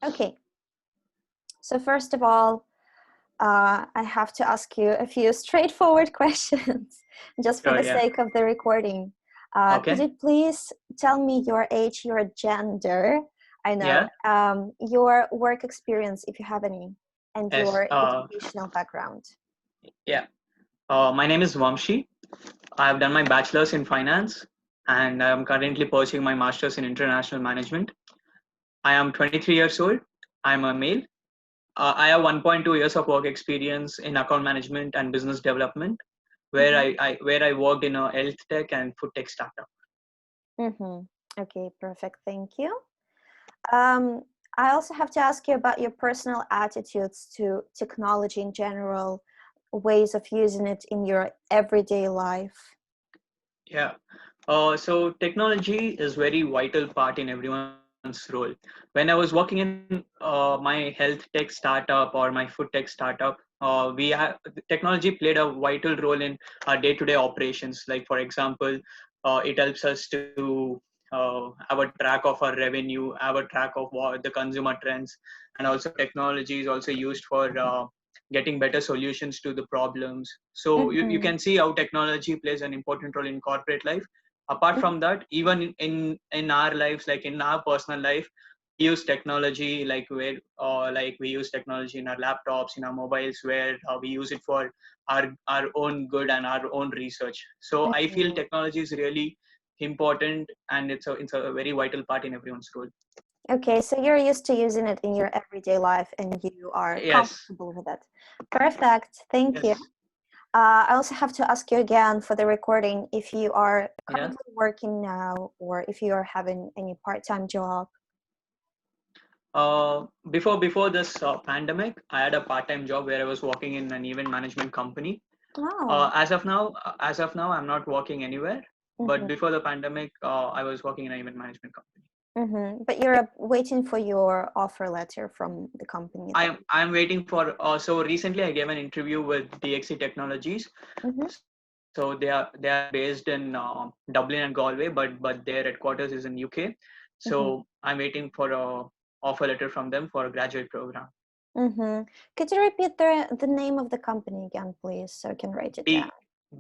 Okay, so first of all, I have to ask you a few straightforward questions just for Sure, the yeah. sake of the recording. Could Okay. you please tell me your age, your gender? I know, Yeah. your work experience, if you have any, and Yes. your educational background. Yeah. My name is Vamshi. I have done my bachelor's in finance and I am currently pursuing my master's in international management. I am 23 years old. I am a male. I have 1.2 years of work experience in account management and business development, where Mm-hmm. I worked in a health tech and food tech startup. Mm-hmm. Okay, perfect. Thank you. Um, I also have to ask you about your personal attitudes to technology in general, ways of using it in your everyday life. Yeah. So technology is very vital part in everyone's role. When I was working in my health tech startup or my food tech startup, technology played a vital role in our day-to-day operations. Like for example, it helps us to have a track of our revenue, have a track of what the consumer trends, and also technology is also used for getting better solutions to the problems. So you Mm-hmm. can see how technology plays an important role in corporate life. Apart from that, even in our lives, like in our personal life, we use technology like we use technology in our laptops, in our mobiles, where we use it for our own good and our own research. So I feel Mm-hmm. technology is really important, and it's a very vital part in everyone's role. Okay, so you're used to using it in your everyday life and you are Yes. comfortable with it. Perfect. Thank you. Yes. I also have to ask you again for the recording if you are Yeah. currently working now or if you are having any part-time job. Before this pandemic, I had a part-time job where I was working in an event management company. Oh. As of now, I'm not working anywhere. But Mm-hmm. before the pandemic, I was working in an event management company. Mm-hmm. But you're waiting for your offer letter from the company that. I'm waiting for. So recently, I gave an interview with DXC Technologies. Mm-hmm. So they are based in Dublin and Galway, but their headquarters is in UK. Mm-hmm. So I'm waiting for a offer letter from them for a graduate program. Mm-hmm. Could you repeat the name of the company again, please, so I can write it down?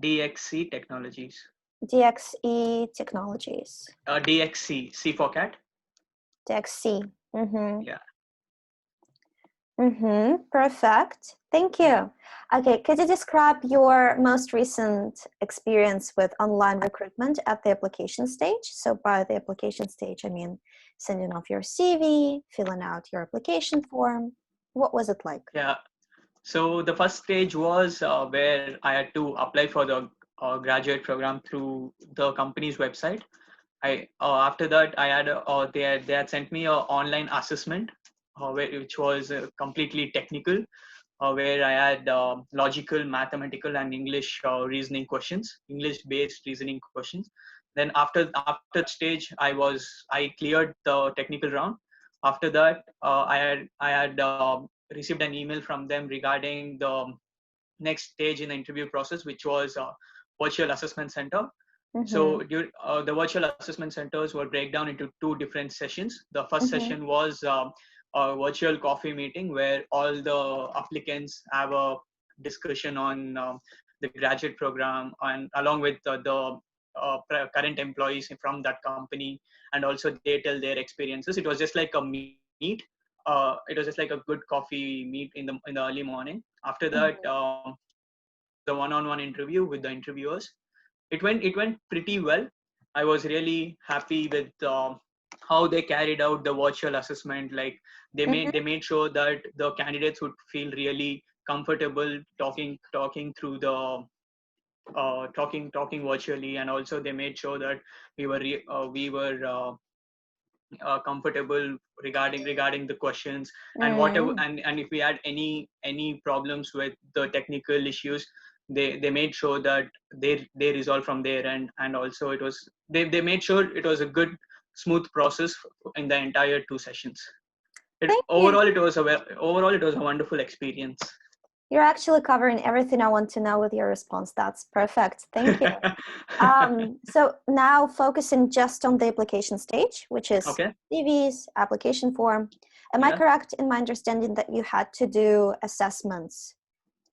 D DXC Technologies. DXE Technologies. DXC, C for cat. DXC. Mm-hmm. Yeah, Mm-hmm. Perfect. Thank yeah, you. Okay, could you describe your most recent experience with online recruitment at the application stage? So by the application stage, I mean sending off your CV, filling out your application form. What was it like? yeah. So the first stage was where I had to apply for the graduate program through the company's website. I After that I had they had sent me a online assessment, which was completely technical, where I had logical, mathematical, and English reasoning questions, English-based reasoning questions. Then after that stage, I cleared the technical round. After that, I had received an email from them regarding the next stage in the interview process, which was virtual assessment center. Mm-hmm. So the virtual assessment centers were break down into two different sessions. The first Mm-hmm. session was a virtual coffee meeting where all the applicants have a discussion on the graduate program and along with current employees from that company, and also they tell their experiences. It was just like a meet. It was just like a good coffee meet in the early morning. After that, there was a one-on-one interview with the interviewers. It went pretty well. I was really happy with how they carried out the virtual assessment. Like Mm-hmm. they made sure that the candidates would feel really comfortable talking through the talking virtually, and also they made sure that we were comfortable regarding the questions, and whatever, Mm-hmm. and if we had any problems with the technical issues, they made sure that they resolve from there. And also they made sure it was a good smooth process in the entire two sessions. Thank you. Overall it was a wonderful experience. You're actually covering everything I want to know with your response. That's perfect. Thank you. So now focusing just on the application stage, which is Okay. CVs, application form. Am I Yeah. correct in my understanding that you had to do assessments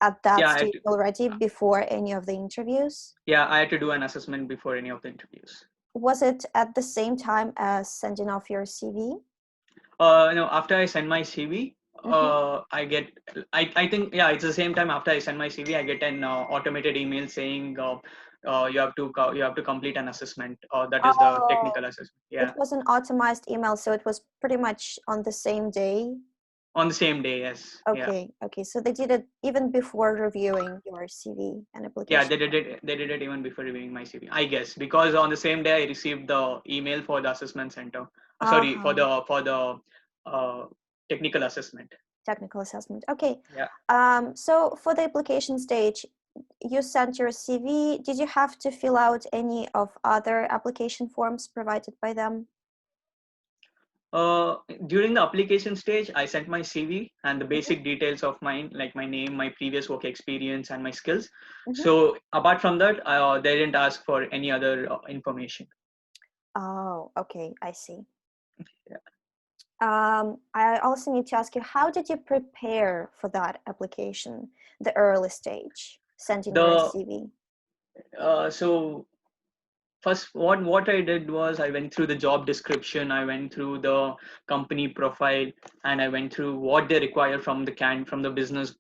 at that Yeah. stage already before any of the interviews? Yeah. I had to do an assessment before any of the interviews. Was it at the same time as sending off your CV? No, after I send my CV, Mm-hmm. I think, yeah, it's the same time after I send my CV, I get an automated email saying, you have to complete an assessment. That is the Oh, technical assessment. it Yeah. was an automized email, so it was pretty much on the same day. On the same day. Yes. Yeah. Okay. So they did it even before reviewing your CV and Yeah. application. They did it even before reviewing my CV, I guess, because on the same day I received the email for the assessment center. Sorry, for Uh-huh. the uh, technical assessment. Technical assessment. Okay. Yeah. So for the application stage, you sent your CV. Did you have to fill out any of other application forms provided by them? During the application stage, I sent my CV and the Mhm, basic details of mine, like my name, my previous work experience, and my skills. mhm. So apart from that, they didn't ask for any other information. Oh, okay. I see. Yeah. I also need to ask you, how did you prepare for that application, the early stage, sending your The CV? so first, what I did was I went through the job description, I went through the company profile, and I went through what they require from the business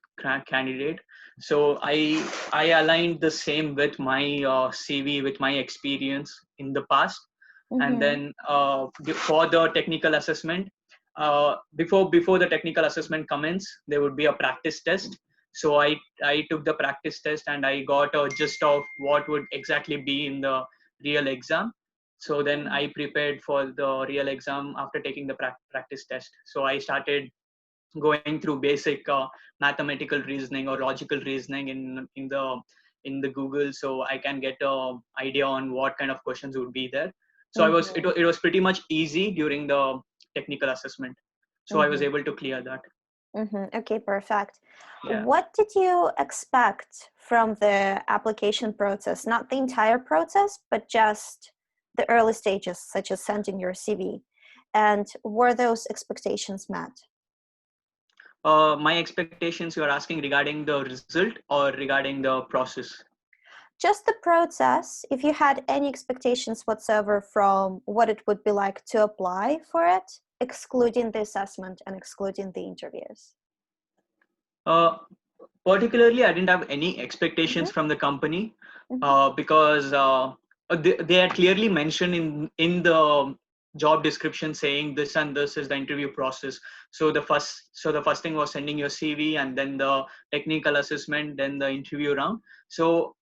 candidate. So I aligned the same with my CV, with my experience in the past. And Mm-hmm. then for the technical assessment, before the technical assessment commence, there would be a practice test. So I took the practice test and I got a gist of what would exactly be in the real exam. So then I prepared for the real exam after taking the practice test. So I started going through basic mathematical reasoning or logical reasoning in the Google, so I can get a idea on what kind of questions would be there. So Mm-hmm. it was pretty much easy during the technical assessment, so I was Mm-hmm. able to clear that. Mm-hmm. Okay, perfect. Yeah. What did you expect from the application process? Not the entire process, but just the early stages, such as sending your CV. And were those expectations met? My expectations, you are asking regarding the result or regarding the process? Just the process, if you had any expectations whatsoever from what it would be like to apply for it, excluding the assessment and excluding the interviews. uh, Particularly, I didn't have any Mm-hmm. expectations from the company, Mm-hmm. because they had clearly mentioned in the job description saying this and this is the interview process. So the first thing was sending your CV, and then the technical assessment, then the interview round. So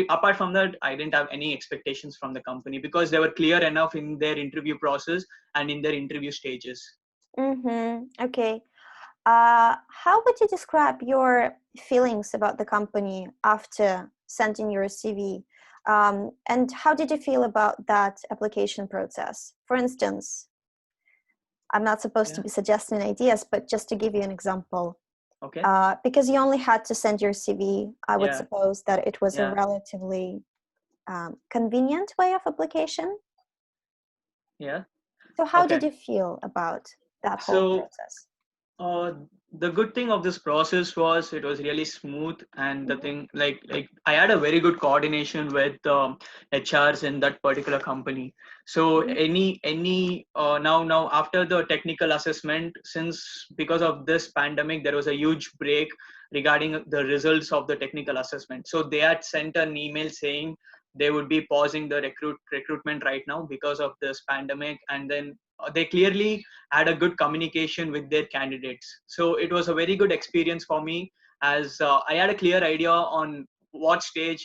apart from that, I didn't have any expectations from the company because they were clear enough in their interview process and in their interview stages. Mm-hmm. Okay. How would you describe your feelings about the company after sending your CV? And how did you feel about that application process? For instance, I'm not supposed to Yeah. be suggesting ideas, but just to give you an example, Okay. because you only had to send your CV, I would Yeah. suppose that it was a Yeah. relatively convenient way of application. Yeah. So, how did Okay. you feel about that whole So process? Uh, the good thing of this process was it was really smooth, and the Mm-hmm. thing, like I had a very good coordination with HRs in that particular company. So Mm-hmm. any now after the technical assessment, since because of this pandemic there was a huge break regarding the results of the technical assessment. So they had sent an email saying they would be pausing the recruitment right now because of this pandemic, and then they clearly had a good communication with their candidates. So it was a very good experience for me, as I had a clear idea on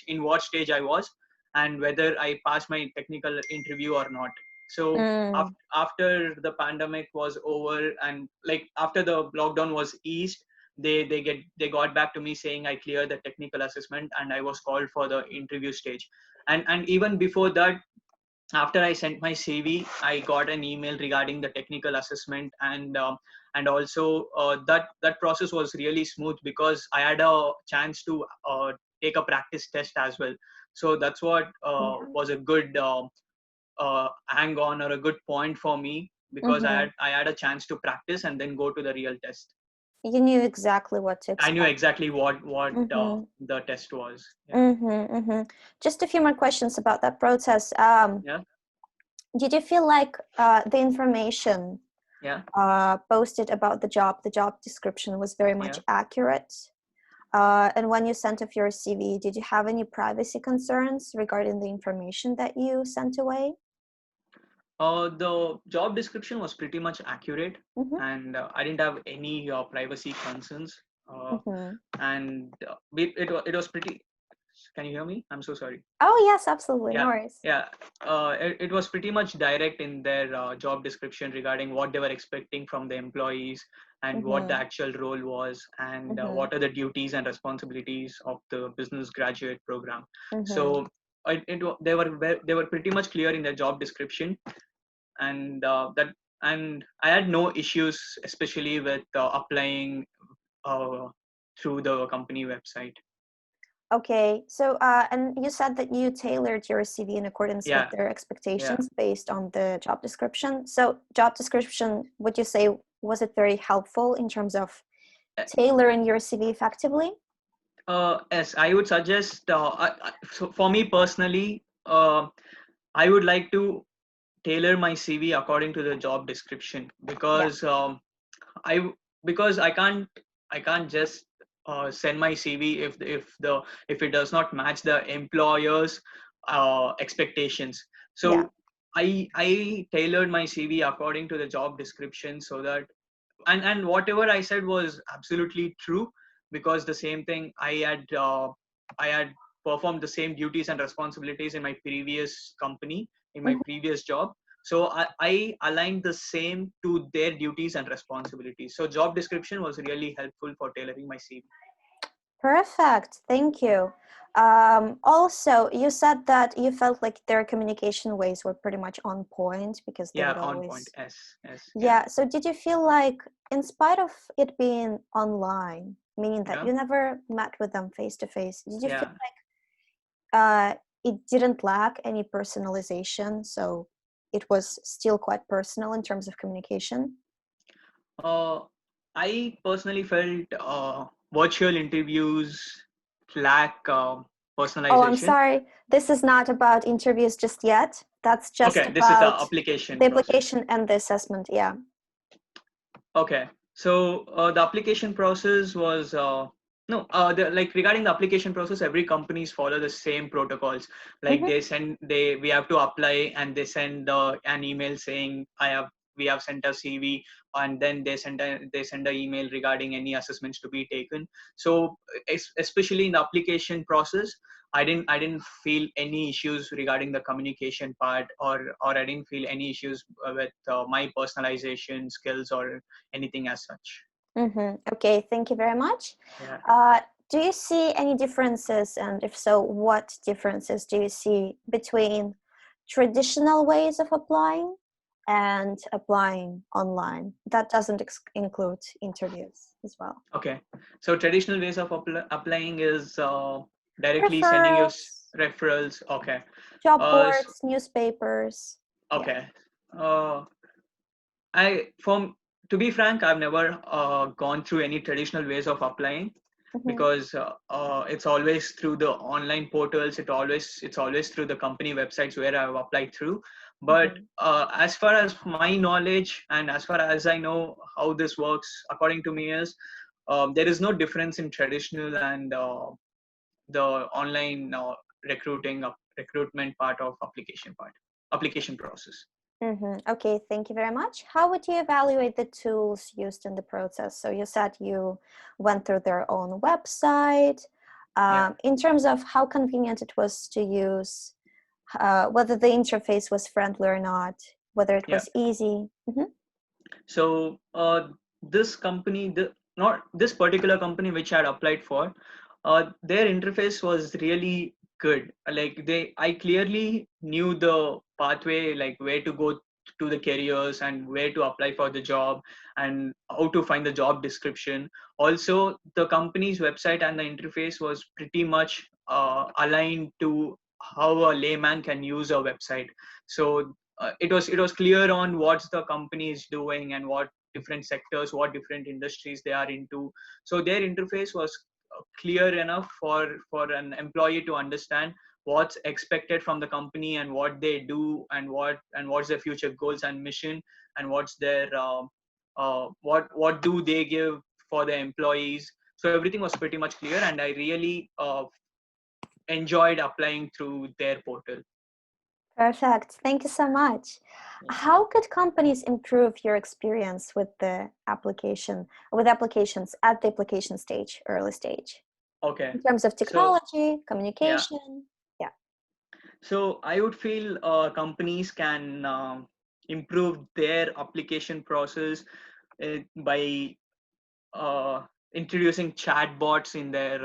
in what stage I was, and whether I passed my technical interview or not. So Mm. after the pandemic was over, and like after the lockdown was eased, they got back to me saying I cleared the technical assessment and I was called for the interview stage. And even before that, after I sent my CV, I got an email regarding the technical assessment, and also that process was really smooth because I had a chance to take a practice test as well. So that's what Yeah. was a good hang on or a good point for me, because Mm-hmm. I had a chance to practice and then go to the real test. You knew exactly what to I knew expect. exactly what Mm-hmm. the test was. Yeah. Mm-hmm. Mm-hmm. Just a few more questions about that process. Yeah. Did you feel like the information Yeah. posted about the job description was very much Yeah. accurate? And when you sent off your CV, did you have any privacy concerns regarding the information that you sent away? The job description was pretty much accurate, Mm-hmm. and I didn't have any privacy concerns. Uh, Mm-hmm. and it was pretty. Can you hear me? I'm so sorry. Oh, yes, absolutely. No Yeah, worries. yeah. It was pretty much direct in their job description regarding what they were expecting from the employees and what the Mm-hmm. actual role was, and Mm-hmm. what are the duties and responsibilities of the business graduate program. Mm-hmm. So they were pretty much clear in their job description, and I had no issues, especially with applying uh, through the company website. Okay, so and you said that you tailored your CV in accordance with Yeah, their yeah. expectations based on the job description. So, job description, would you say, was it very helpful in terms of tailoring your CV effectively? Yes, I would suggest. So for me personally, I would like to tailor my CV according to the job description, Yeah, I because I can't just send my CV if it does not match the employer's expectations. yeah. So I tailored my CV according to the job description, so that and whatever I said was absolutely true, because the same thing I had performed the same duties and responsibilities in my previous company, in my Mhm. previous job. So I aligned the same to their duties and responsibilities. So job description was really helpful for tailoring my CV. Perfect. Thank Yeah, you. Also, you said that you felt like their communication ways were pretty much on point because they yeah, would on point. always. Yes, yes, yeah, Yeah. So, did you feel like, in spite of it being online, meaning that yeah, you never met with them face to face, did you feel yeah. it didn't lack any personalization? So, it was still quite personal in terms of communication? Uh, I personally felt virtual interviews lack Oh, I'm personalization. sorry. This is not about interviews just yet. That's just Okay, this is the about application the process. application and the assessment. Yeah. Okay, so the application process was no, like regarding the application process, every companies follow the same protocols. Like Mm-hmm. we have to apply, and they send an email saying we have sent a CV, and then they send an email regarding any assessments to be taken. So especially in the application process, I didn't feel any issues regarding the communication part, or I didn't feel any issues with my personalization skills or anything as such. Mm-hmm. Okay, thank you very much. Yeah, Uh, do you see any differences? And if so, what differences do you see between traditional ways of applying and applying online? That doesn't include interviews as well. okay. So traditional ways of applying is directly sending your Referrals, referrals. Okay. job So, boards, newspapers. Yeah. okay. Uh, I from To be frank, I've never gone through any traditional ways of applying, Mm-hmm. because it's always through the online portals. It's always through the company websites where I've applied through. But Mm-hmm. as far as my knowledge and as far as I know how this works, according to me, is there is no difference in traditional and the online recruitment part of application process. Mm-hmm. Okay, thank you very much. How would you evaluate the tools used in the process? So you said you went through their own website. Yeah, In terms of how convenient it was to use, whether the interface was friendly or not, whether it yeah. was easy. Mm-hmm. So this company, not this particular company which I had applied for, their interface was really good. Like I clearly knew the pathway, like where to go to the careers and where to apply for the job and how to find the job description. Also, the company's website and the interface was pretty much aligned to how a layman can use a website. So it was clear on what the company is doing and what different sectors, what different industries they are into. So their interface was clear enough for an employee to understand what's expected from the company and what they do and what's their future goals and mission and what's their what do they give for the employees. So everything was pretty much clear, and I really enjoyed applying through their portal. Perfect. Thank you so much. How could companies improve your experience with the application, with applications at the application stage, early stage, Okay, in terms of so technology, yeah, communication? Yeah. so I would feel companies can improve their application process by introducing chatbots in their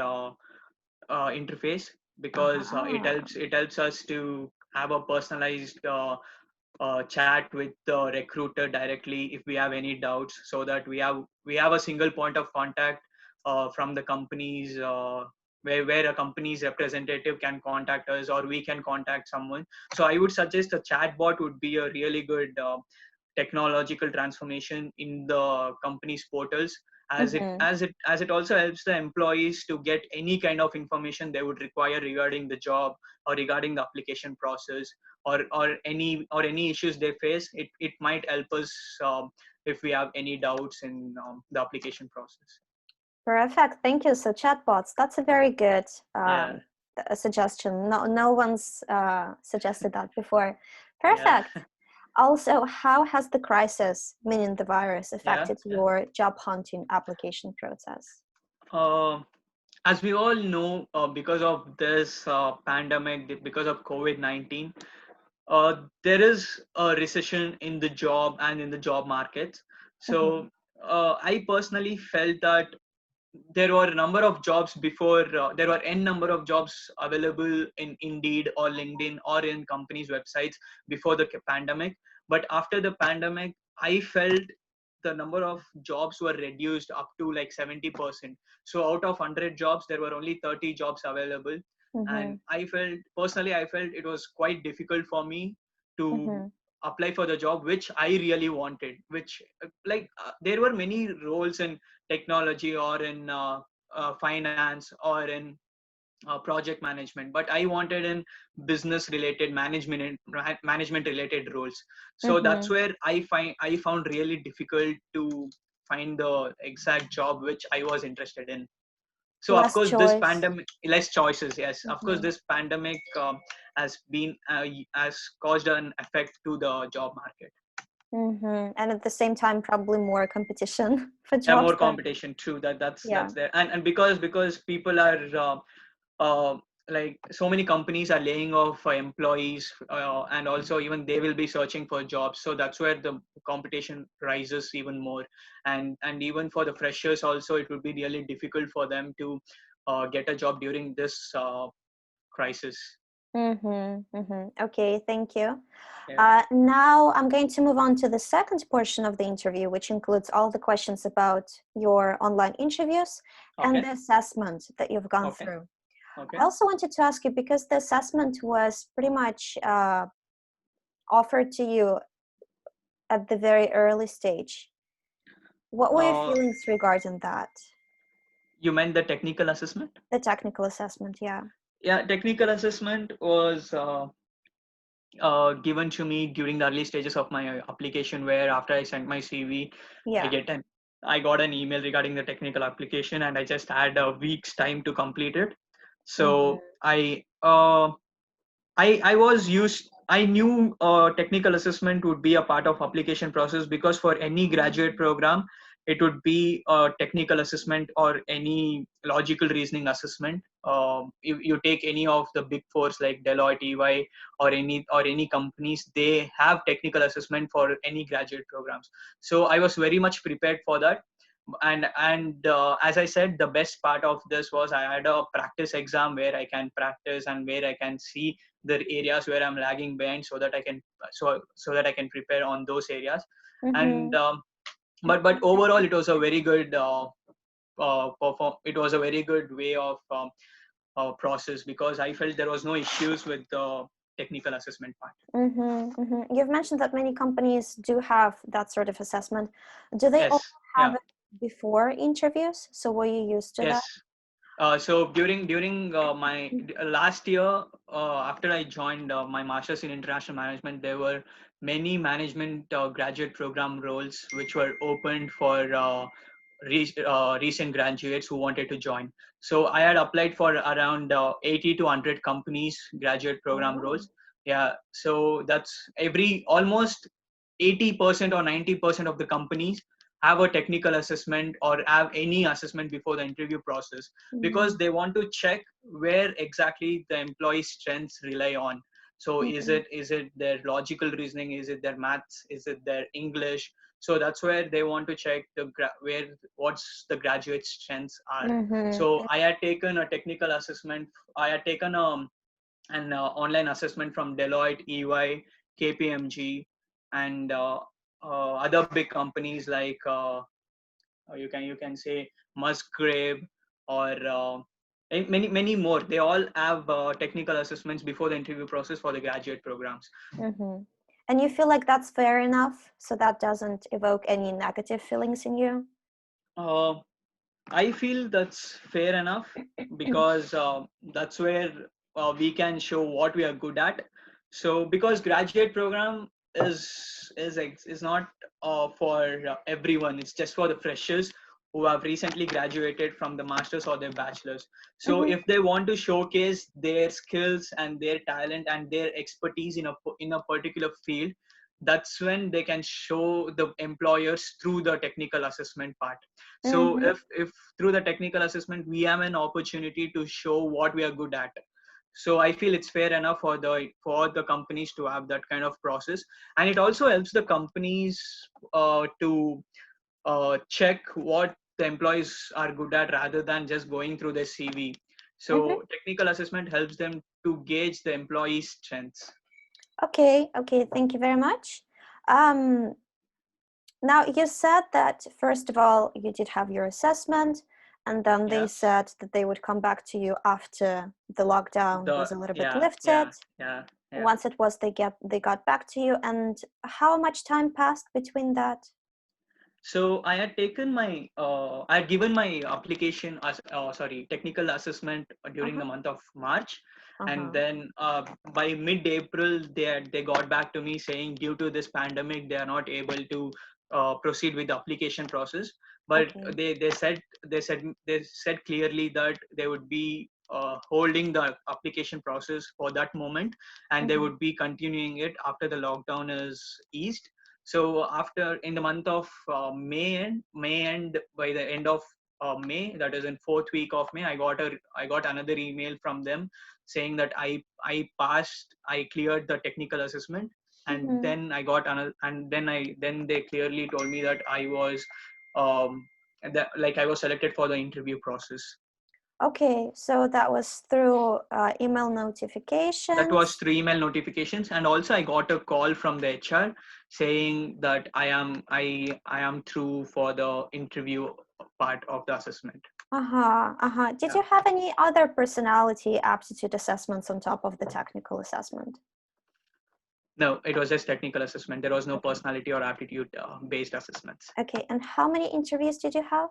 interface, because Ah. it helps us to have a personalized chat with the recruiter directly if we have any doubts, so that we have a single point of contact from the companies, where a company's representative can contact us or we can contact someone. So I would suggest a chatbot would be a really good technological transformation in the company's portals, Mm-hmm. as it also helps the employees to get any kind of information they would require regarding the job or regarding the application process, or any issues they face. It might help us if we have any doubts in the application process. Perfect. Thank you. So chatbots, that's a very good Yeah, suggestion. No one's suggested that before. yeah. Perfect. Also, how has the crisis, meaning the virus, Yeah, affected yeah. your job hunting application process? uh, as we all know, because of this pandemic, because of COVID-19, there is a recession in the job and in the job markets. Mm-hmm. So I personally felt that there were a number of jobs before, there were n number of jobs available in Indeed or LinkedIn or in companies' websites before the pandemic. But after the pandemic, I felt the number of jobs were reduced up to like 70%. So out of 100 jobs, there were only 30 jobs available. Mm-hmm. And I felt it was quite difficult for me to Mm-hmm. apply for the job which I really wanted, which there were many roles in technology or in finance or in project management, but I wanted in business related management related roles. So that's Mm-hmm. where I found really difficult to find the exact job which I was interested in. So of Less course this choice. pandemic, less choices, yes, of course Mm-hmm. this pandemic has caused an effect to the job market. Mm-hmm. And at the same time, probably more competition for Yeah, jobs more then. competition, true, that's Yeah. there. And because people are uh, like so many companies are laying off employees, and also even they will be searching for jobs, so that's where the competition rises even more. And even for the freshers also, it would be really difficult for them to get a job during this crisis. Mm-hmm. Mm-hmm. Okay, thank you. Yeah. Now I'm going to move on to the second portion of the interview, which includes all the questions about your online interviews and Okay. the assessment that you've gone Okay. through. I Okay. also wanted to ask you, because the assessment was pretty much offered to you at the very early stage, what were your uh, feelings regarding that? you meant the technical assessment? The technical assessment, yeah. Yeah, technical assessment was given to me during the early stages of my application, where after I sent my CV, I Yeah. get an I got an email regarding the technical application, and I just had a week's time to complete it. Mm-hmm. So I was used. I knew technical assessment would be a part of application process, because for any graduate program, it would be a technical assessment or any logical reasoning assessment. You take any of the big fours like Deloitte, EY, or any companies, they have technical assessment for any graduate programs. So I was very much prepared for that. And as I said, the best part of this was I had a practice exam where I can practice and where I can see the areas where I'm lagging behind, so that I can so that I can prepare on those areas. And Mm-hmm. but overall, it was a very good it was a very good way of process, because I felt there was no issues with the technical assessment part. Mm-hmm. Mm-hmm. You've mentioned that many companies do have that sort of assessment. Do they Yes. also have Yeah. it before interviews? So were you used to that? Yes. So during my last year, after I joined my master's in international management, there were many management graduate program roles which were opened for recent graduates who wanted to join. So I had applied for around 80 to 100 companies graduate program Oh. roles. Yeah. So that's almost 80% or 90% of the companies have a technical assessment or have any assessment before the interview process, because Mm-hmm. they want to check where exactly the employee's strengths rely on. So Mm-hmm. is it their logical reasoning, is it their maths, is it their English? So that's where they want to check where what's the graduate strengths are. Mm-hmm. So I had taken a technical assessment. I had taken an online assessment from Deloitte, EY, KPMG, and other big companies like you can say Musgrave, or and many more. They all have technical assessments before the interview process for the graduate programs. Mm-hmm. And you feel like that's fair enough, so that doesn't evoke any negative feelings in you? Uh, I feel that's fair enough, because that's where we can show what we are good at. So because graduate program is not for everyone. It's just for the freshers who have recently graduated from the masters or their bachelors. So Mm-hmm. if they want to showcase their skills and their talent and their expertise in a particular field, that's when they can show the employers through the technical assessment part. So Mm-hmm. if through the technical assessment we have an opportunity to show what we are good at, so I feel it's fair enough for the companies to have that kind of process. And it also helps the companies to check what the employees are good at, rather than just going through their CV. Mm-hmm. So technical assessment helps them to gauge the employee's strengths. Okay, okay, thank you very much. Um, Now, you said that first of all, you did have your assessment, and then they Yeah. said that they would come back to you after the lockdown The was a little bit yeah lifted. yeah yeah yeah Once it was, they got back to you. And how much time passed between that? So I had taken my, I had given my application as, sorry, technical assessment during Uh-huh, the month of March, and uh-huh. then by mid-April they got back to me saying due to this pandemic they are not able to proceed with the application process. But Okay. they said clearly that they would be holding the application process for that moment, and they Mm-hmm. would be continuing it after the lockdown is eased. So after in the month of May and by the end of May, that is in fourth week of May, I got another email from them saying that I passed, I cleared the technical assessment. And Mm-hmm. then I got another, and then they clearly told me that I was that like I was selected for the interview process. Okay, so that was through email That was notifications. through email notifications, and also I got a call from the HR saying that I am through for the interview part of the assessment. Uh-huh, uh-huh. Did Yeah. you have any other personality aptitude assessments on top of the technical assessment? No, it was just technical assessment. There was no Okay. personality or aptitude based assessments. Okay, and how many interviews did you have?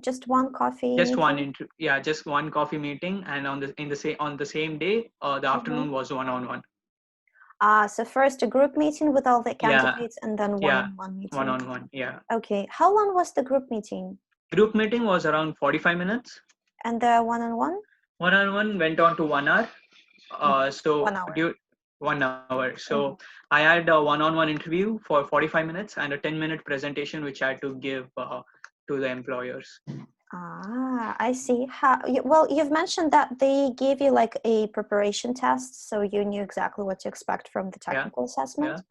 Just one coffee Just one meeting? yeah, just one coffee meeting, and on the same day, the Mm-hmm. afternoon was one-on-one. So first a group meeting with all the Yeah, candidates and then yeah, one-on-one meeting. one-on-one. Yeah, Okay, how long was the group meeting? group meeting was around 45 minutes. And the one-on-one? One-on-one went on to 1 hour. Mm-hmm. So 1 hour. due 1 hour. So Mm-hmm. I had a one-on-one interview for 45 minutes and a 10-minute presentation, which I had to give to the employers. I see. Well, you've mentioned that they gave you like a preparation test, so you knew exactly what to expect from the Yeah, technical yeah. assessment.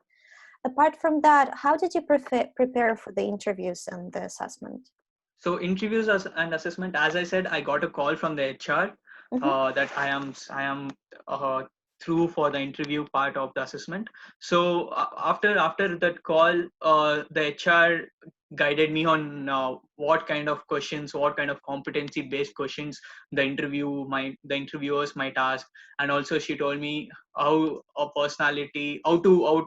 Apart from that, how did you prepare for the interviews and the assessment? So interviews and assessment, as I said, I got a call from the HR Mm-hmm. that I am uh, through for the interview part of the assessment. So after that call, the HR guided me on what kind of questions, what kind of competency based questions the interviewers might ask, and also she told me how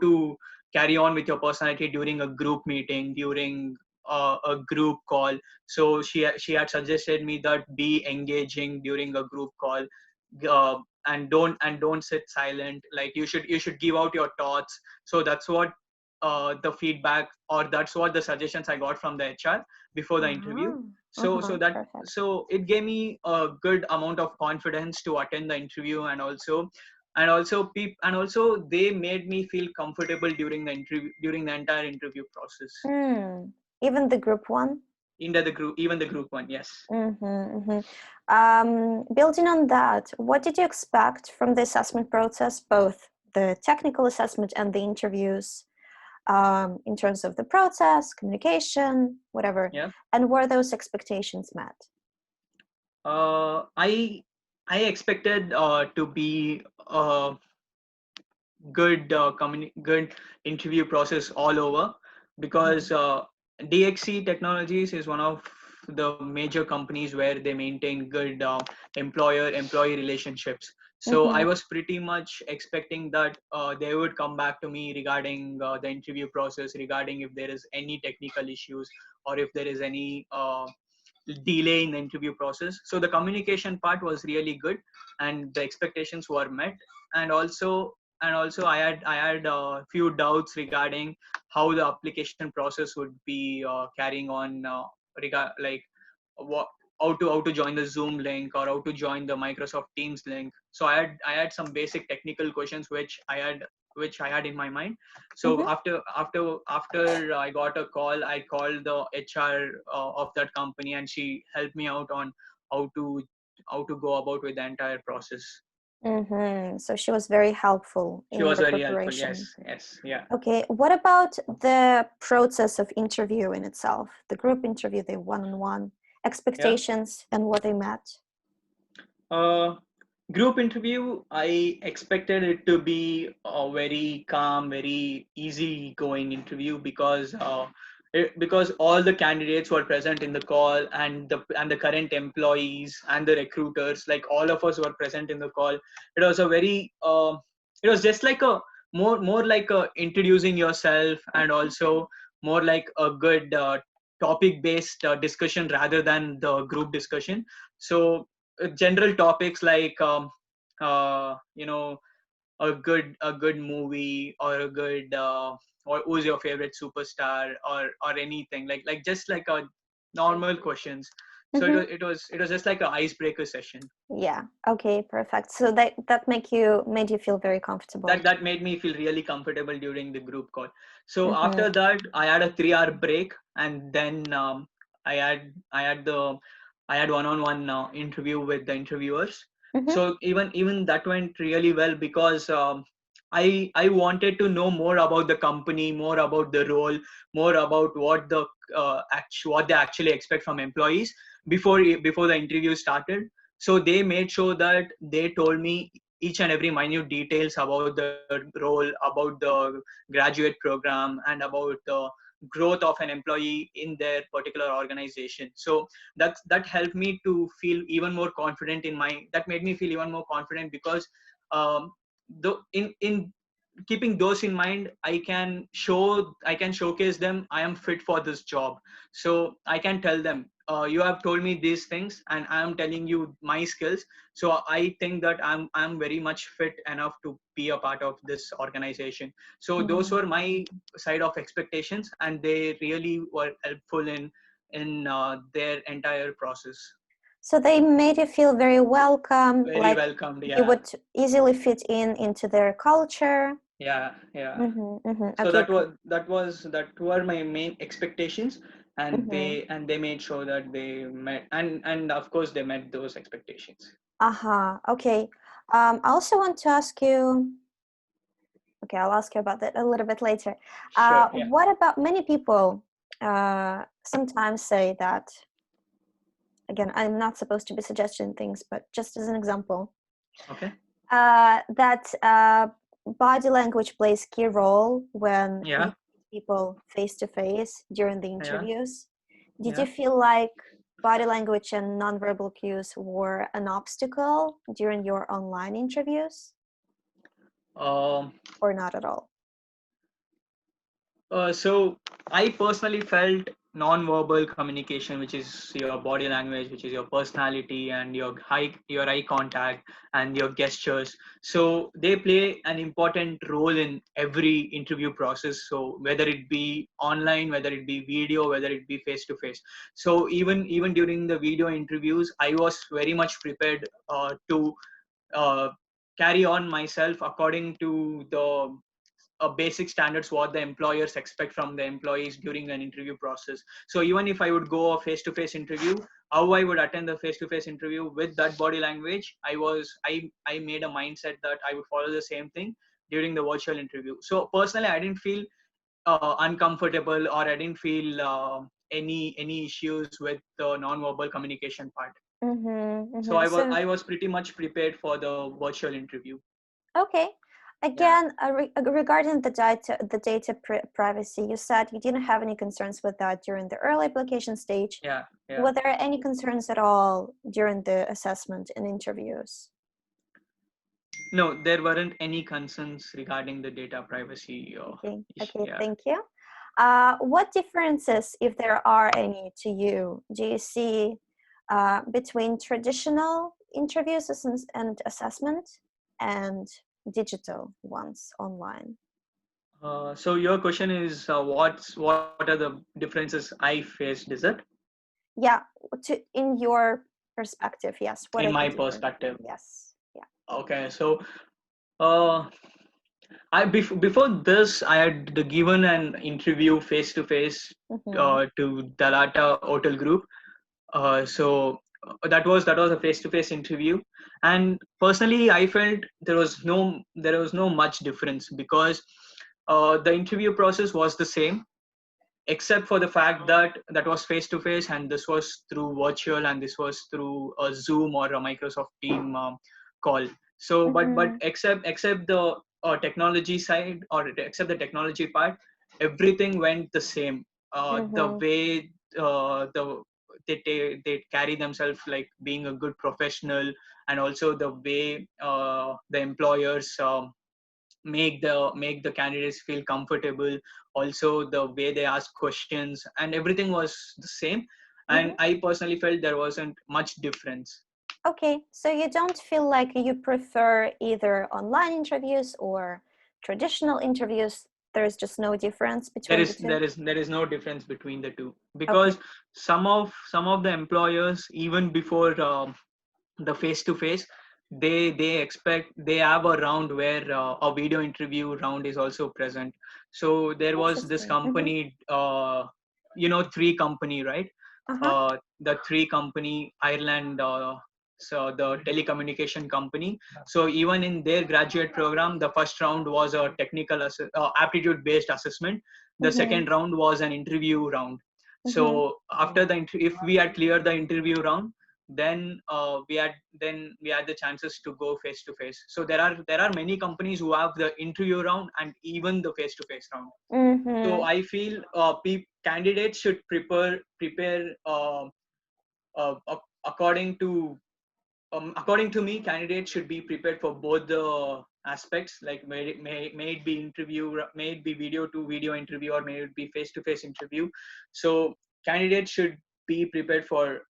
to carry on with your personality during a group meeting, during a group call. So she had suggested me that be engaging during a group call, uh, and don't sit silent. Like you should give out your thoughts. So that's what the feedback, or that's what the suggestions I got from the HR before the interview. Uh-huh. So Uh-huh. so that Perfect. so it gave me a good amount of confidence to attend the interview, and also they made me feel comfortable during the entire interview process. Mm. Even the group one? Even the group one, yes. Mm-hmm, mm-hmm. Building on that, what did you expect from the assessment process, both the technical assessment and the interviews, in terms of the process, communication, whatever? Yeah. And were those expectations met? I expected to be a good interview process all over, Mhm, because DXC Technologies is one of the major companies where they maintain good employer-employee relationships. So I mhm, was pretty much expecting that they would come back to me regarding the interview process, regarding if there is any technical issues, or if there is any delay in the interview process. So the communication part was really good, and the expectations were met. And also I had a few doubts regarding how the application process would be carrying on, like what how to join the Zoom link, or how to join the Microsoft Teams link. So I had some basic technical questions which I had in my mind. So mhm. after I got a call, I called the HR of that company, and she helped me out on how to how to go about with the entire process. Mm-hmm. So she was very helpful She in was the very helpful. preparation. Yes, yes, yeah. Okay, what about the process of interview in itself? The group interview, the one-on-one Yeah. expectations and what they met? Uh, Group interview, I expected it to be a very calm, very easy going interview, because all the candidates were present in the call, and the current employees and the recruiters, like all of us were present in the call. It was a very it was just like a more like a introducing yourself, and also more like a good topic based discussion rather than the group discussion. So general topics like you know a good movie, or a good or who's your favorite superstar, or anything like just like a normal questions. So it Mm-hmm. was it was it was just like a icebreaker session Yeah. Okay. Perfect. So that made you feel very that comfortable. that made me feel really comfortable during the group call. So Mm-hmm. after that, I had a 3 hour break, and then I had one-on-one interview with the interviewers. Mm-hmm. So even that went really well, because I wanted to know more about the company, more about the role, more about what they actually expect from employees before the interview started. So they made sure that they told me each and every minute details about the role, about the graduate program, and about the growth of an employee in their particular organization. So that helped me to feel even more confident in my that made me feel even more confident, because um, in keeping those in mind, I can showcase them I am fit for this job. So I can tell them, you have told me these things, and I am telling you my skills. So I think that I'm very much fit enough to be a part of this organization. So those Mm-hmm. were my side of expectations, and they really were helpful in their entire process. So they made you feel very welcome, Very like welcomed. you Yeah, would easily fit in into their culture. yeah, yeah. Mm-hmm. Mm-hmm. So Okay. that were my main expectations, and Mm-hmm. they made sure that they met, and of course they met those expectations. Uh-huh. Okay. I also want to ask you. Okay, I'll ask you about that a little bit later. Sure. Yeah. What about many people sometimes say that? again, I'm not supposed to be suggesting things, but just as an example, Okay. that body language plays key role when you Yeah. meet people face to face during the Yeah. interviews. Did you Yeah. feel like body language and nonverbal cues were an obstacle during your online interviews, Um, or not at all? So I personally felt non-verbal communication, which is your body language, which is your personality and your eye contact and your gestures. So they play an important role in every interview process. So whether it be online, whether it be video, whether it be face to face. So even during the video interviews, I was very much prepared to uh, carry on myself according to the basic standards what the employers expect from the employees during an interview process. So even if I would go a face-to-face interview, how I would attend the face-to-face interview with that body language, I made a mindset that I would follow the same thing during the virtual interview. So personally, I didn't feel uncomfortable, or I didn't feel any issues with the non-verbal communication part. Mm-hmm, So mm-hmm. So I was pretty much prepared for the virtual interview. okay. Yeah, Again, regarding the data privacy, you said you didn't have any concerns with that during the early application stage. yeah, yeah. Were there any concerns at all during the assessment and interviews? No, there weren't any concerns regarding the data privacy Okay, issue. okay, Yeah. thank you. What differences, if there are any, to you, do you see between traditional interviews and assessment and digital ones online? So your question is what are the differences I faced? Is it Yeah, in your perspective, yes. What in are the my different? perspective? Yes, yeah. Okay, so uh, before this, I had given an interview face to face Mm-hmm. to Dalata Hotel Group. So that was a face to face interview, and personally, I felt there was no much difference because the interview process was the same, except for the fact that that was face to face and this was through virtual and this was through a Zoom or a Microsoft Team call. So but Mm-hmm. except the technology side, or except the technology part, everything went the same. The Mm-hmm. way they carry themselves like being a good professional, and also the way the employers make the candidates feel comfortable, also the way they ask questions, and everything was the same, and Mm-hmm. I personally felt there wasn't much difference. Okay, so you don't feel like you prefer either online interviews or traditional interviews? There's just no difference between the two? There is no difference between the two, Okay. because some of the employers, even before the face to face, they expect they have a round where a video interview round is also present. So there was this Interesting. Mm-hmm. company, three company, right? Uh-huh. The three company Ireland, so the telecommunication company. So even in their graduate program, the first round was a aptitude based assessment. The Mm-hmm. second round was an interview round. Mm-hmm. So after if we had cleared the interview round, then we had the chances to go face to face. So there are many companies who have the interview round and even the face to face round. So Mm-hmm. I feel candidates should prepare according to according to me, candidates should be prepared for both the aspects, like may it be may it be video to video interview, or may it be face to face interview. So candidates should be prepared for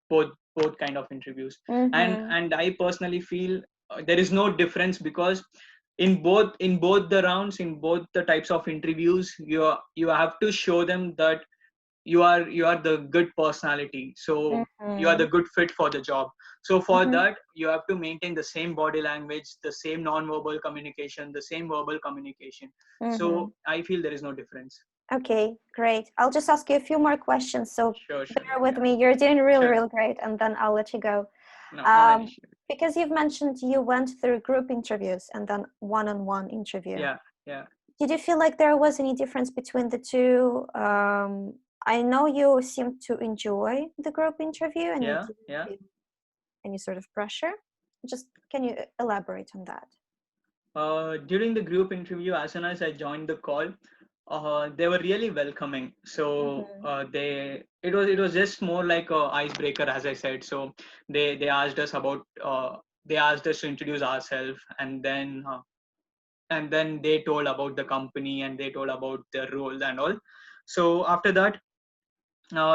both kind of interviews. Mm-hmm. And I personally feel there is no difference, because in both the rounds, in both the types of interviews, you have to show them that you are the good personality, so you are Mm-hmm. the good fit for the job. So for Mm-hmm. that, you have to maintain the same body language, the same non-verbal communication, the same verbal communication. Mm-hmm. So I feel there is no difference. Okay, great. I'll just ask you a few more questions, so Sure. bear with Yeah, me. You're doing really, sure. really great, and then I'll let you go. No any Um, issue. because you've mentioned you went through group interviews and then one-on-one interview. Yeah. Did you feel like there was any difference between the two I know you seem to enjoy the group interview and you Yeah, didn't yeah. feel any sort of pressure. Just can you elaborate on that? During the group interview, as soon as I joined the call, they were really welcoming. So Mm-hmm. it was just more like a icebreaker, as I said. So they asked us about they asked us to introduce ourselves, and then they told about the company and they told about their roles and all. So after that,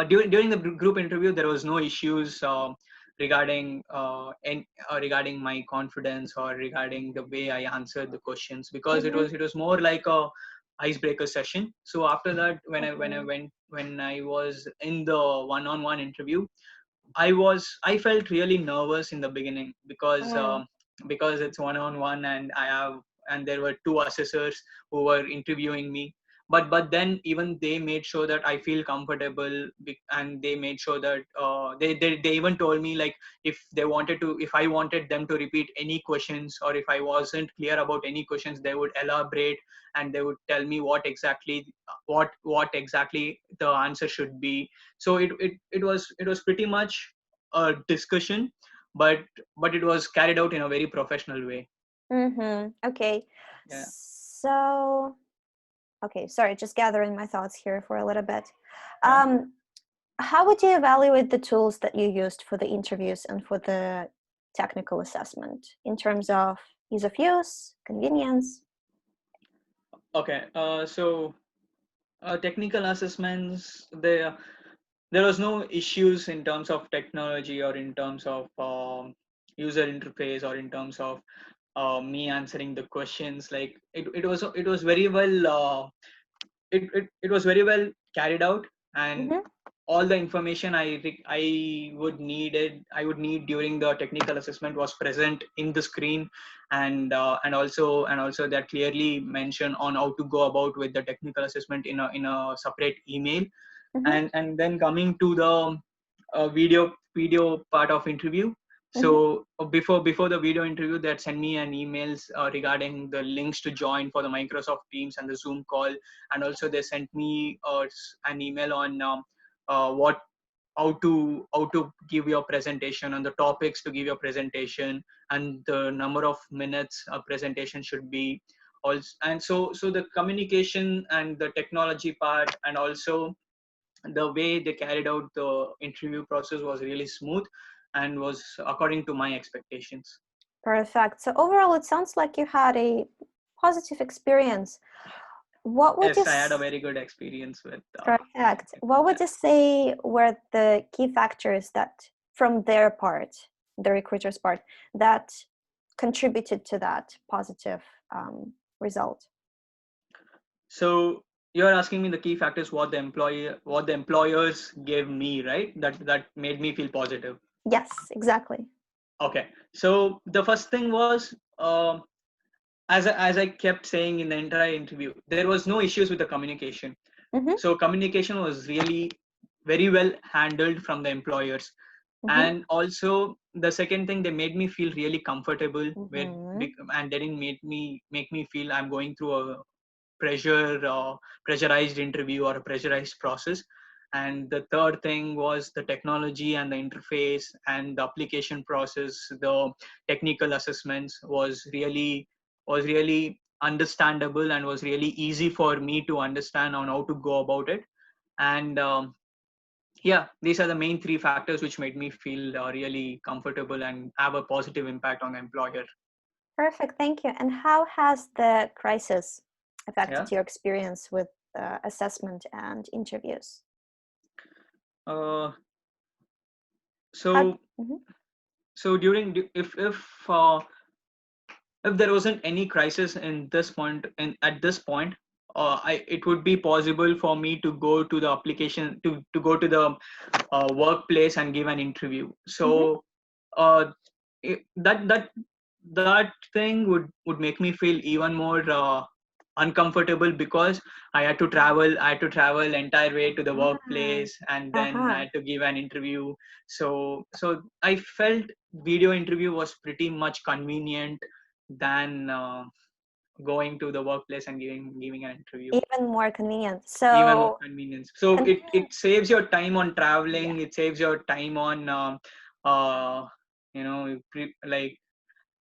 during the group interview, there was no issues regarding my confidence or regarding the way I answered the questions, because it Mm-hmm. was more like a icebreaker session. So after that, Mm-hmm. when I was in the one-on-one interview, I felt really nervous in the beginning, Mm. because it's one on one, and there were two assessors who were interviewing me. But then even they made sure that I feel comfortable, and they made sure that they even told me, like, if I wanted them to repeat any questions, or if I wasn't clear about any questions, they would elaborate, and they would tell me what exactly the answer should be. So it was pretty much a discussion, but it was carried out in a very professional way. Mm-hmm. Okay. Yeah, So, okay, sorry, just gathering my thoughts here for a little bit. yeah. Um, how would you evaluate the tools that you used for the interviews and for the technical assessment in terms of ease of use, convenience? Okay, so technical assessments, there was no issues in terms of technology, or in terms of user interface, or in terms of me answering the questions. Like, it was very well it was very well carried out, and Mm-hmm. all the information I would need during the technical assessment was present in the screen, and also that clearly mentioned on how to go about with the technical assessment in a separate email. Mm-hmm. And then coming to the video part of interview. Mm-hmm. So before the video interview, they had sent me an emails regarding the links to join for the Microsoft Teams and the Zoom call. And also they sent me an email on what how to give your presentation, and the topics to give your presentation, and the number of minutes a presentation should be. Also, and so the communication and the technology part, and also the way they carried out the interview process, was really smooth and was according to my expectations. Perfect. So overall, it sounds like you had a positive experience. What would you Yes, I had a very good experience with Perfect. What would yeah. you say were the key factors that, from their part, the recruiter's part, that contributed to that positive result? So you're asking me the key factors, what the employers gave me, right? That made me feel positive. Yes, exactly. Okay. So the first thing was, as I kept saying in the entire interview, there was no issues with the communication. Mm-hmm, So communication was really very well handled from the employers. mm-hmm, And also the second thing, they made me feel really comfortable with, mm-hmm. and they didn't make me feel I'm going through a pressurized interview or a pressurized process. And the third thing was the technology and the interface and the application process. The technical assessments was really understandable, and was really easy for me to understand on how to go about it. And yeah, these are the main three factors which made me feel really comfortable and have a positive impact on the employer. Perfect, thank you. And how has the crisis Yeah. affected your experience with assessment and interviews? uh, How? so Mhm. so if there wasn't any crisis in this point, at this point, it would be possible for me to go to the application, to go to the workplace and give an interview. Mhm. So uh, that thing would make me feel even more uncomfortable, because I had to travel entire way to the Ah, workplace, and then I uh-huh. had to give an interview. So I felt video interview was pretty much convenient than going to the workplace and giving an interview. Even more convenient. Even more So convenience. So it saves your time on traveling. It saves your time on like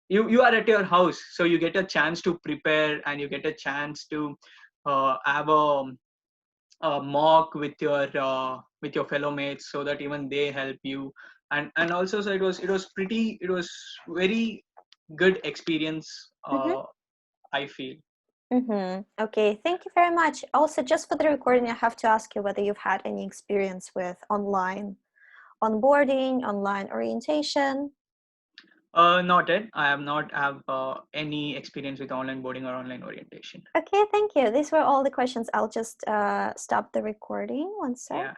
you are at your house, so you get a chance to prepare and you get a chance to have a mock with your fellow mates, so that even they help you. And also, so it was very good experience, I feel. Okay, thank you very much. Also, just for the recording, I have to ask you whether you've had any experience with online onboarding, online orientation. Not yet. I have not have any experience with online boarding or online orientation. Okay, thank you. These were all the questions. I'll just stop the recording. One sec. Yeah.